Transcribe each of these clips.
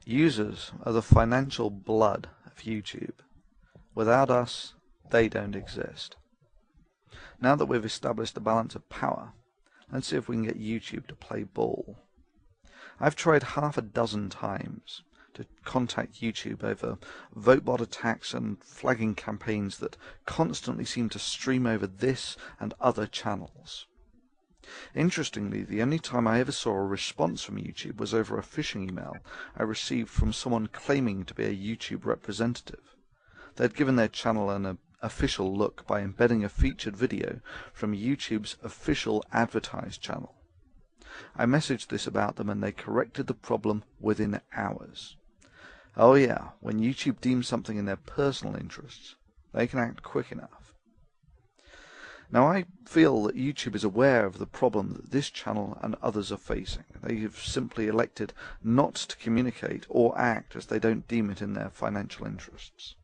Users are the financial blood of YouTube. Without us, they don't exist. Now that we've established the balance of power, let's see if we can get YouTube to play ball. I've tried half a dozen times to contact YouTube over VoteBot attacks and flagging campaigns that constantly seem to stream over this and other channels. Interestingly, the only time I ever saw a response from YouTube was over a phishing email I received from someone claiming to be a YouTube representative. They'd given their channel an official look by embedding a featured video from YouTube's official advertised channel. I messaged this about them and they corrected the problem within hours. Oh yeah, when YouTube deems something in their personal interests, they can act quick enough. Now I feel that YouTube is aware of the problem that this channel and others are facing. They have simply elected not to communicate or act as they don't deem it in their financial interests.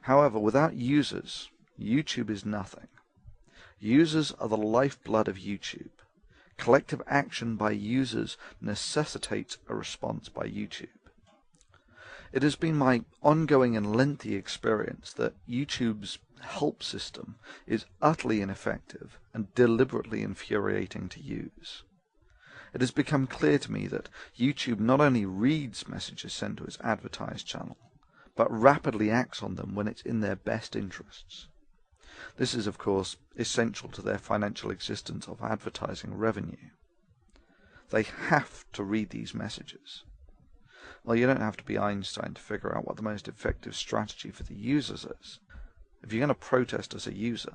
However, without users, YouTube is nothing. Users are the lifeblood of YouTube. Collective action by users necessitates a response by YouTube. It has been my ongoing and lengthy experience that YouTube's help system is utterly ineffective and deliberately infuriating to use. It has become clear to me that YouTube not only reads messages sent to its advertised channel, but rapidly acts on them when it's in their best interests. This is, of course, essential to their financial existence of advertising revenue. They have to read these messages. Well, you don't have to be Einstein to figure out what the most effective strategy for the users is. If you're going to protest as a user,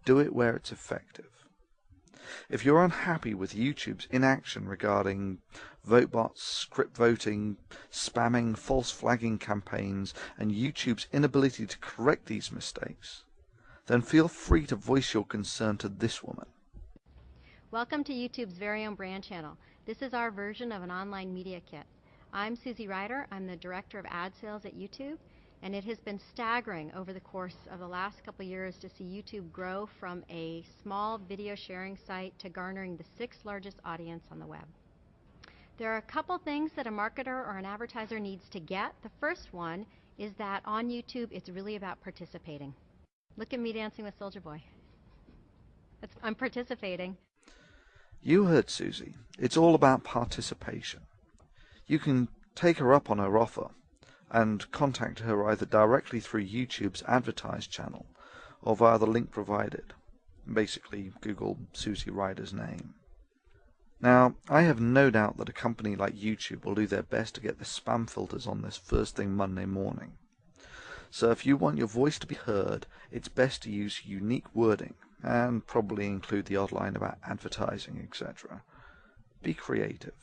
do it where it's effective. If you're unhappy with YouTube's inaction regarding VoteBots, script voting, spamming, false flagging campaigns, and YouTube's inability to correct these mistakes, then feel free to voice your concern to this woman. Welcome to YouTube's very own brand channel. This is our version of an online media kit. I'm Susie Ryder. I'm the Director of Ad Sales at YouTube, and it has been staggering over the course of the last couple of years to see YouTube grow from a small video sharing site to garnering the 6th largest audience on the web. There are a couple things that a marketer or an advertiser needs to get. The first one is that on YouTube it's really about participating. Look at me dancing with Soulja Boy. I'm participating. You heard Susie. It's all about participation. You can take her up on her offer and contact her either directly through YouTube's advertised channel or via the link provided. Basically, Google Susie Ryder's name. Now, I have no doubt that a company like YouTube will do their best to get the spam filters on this first thing Monday morning. So if you want your voice to be heard, it's best to use unique wording and probably include the odd line about advertising, etc. Be creative.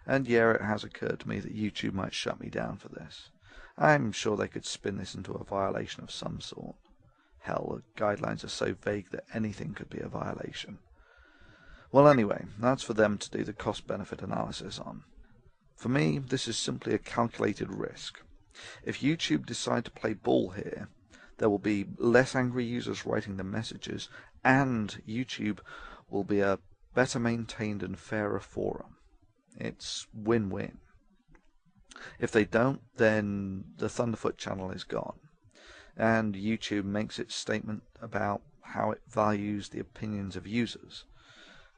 And yeah, it has occurred to me that YouTube might shut me down for this. I'm sure they could spin this into a violation of some sort. Hell, the guidelines are so vague that anything could be a violation. Well, anyway, that's for them to do the cost-benefit analysis on. For me, this is simply a calculated risk. If YouTube decide to play ball here, there will be less angry users writing the messages, and YouTube will be a better maintained and fairer forum. It's win-win. If they don't, then the Thunderfoot channel is gone, and YouTube makes its statement about how it values the opinions of users,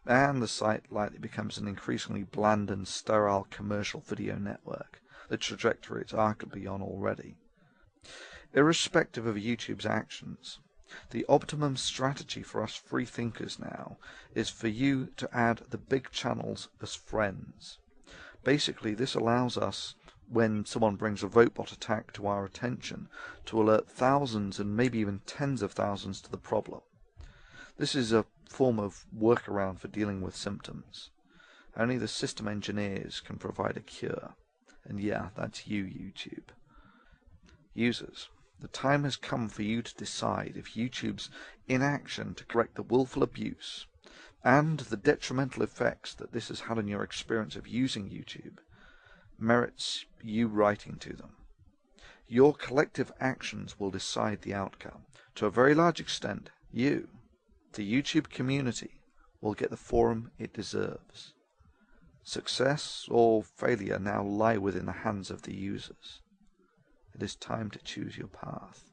and the site likely becomes an increasingly bland and sterile commercial video network, the trajectory it's arguably on already. Irrespective of YouTube's actions, the optimum strategy for us free thinkers now is for you to add the big channels as friends. Basically, this allows us, when someone brings a VoteBot attack to our attention, to alert thousands and maybe even tens of thousands to the problem. This is a form of workaround for dealing with symptoms. Only the system engineers can provide a cure. And yeah, that's you, YouTube. Users, the time has come for you to decide if YouTube's inaction to correct the willful abuse and the detrimental effects that this has had on your experience of using YouTube merits you writing to them. Your collective actions will decide the outcome. To a very large extent, you, the YouTube community, will get the forum it deserves. Success or failure now lie within the hands of the users. It is time to choose your path.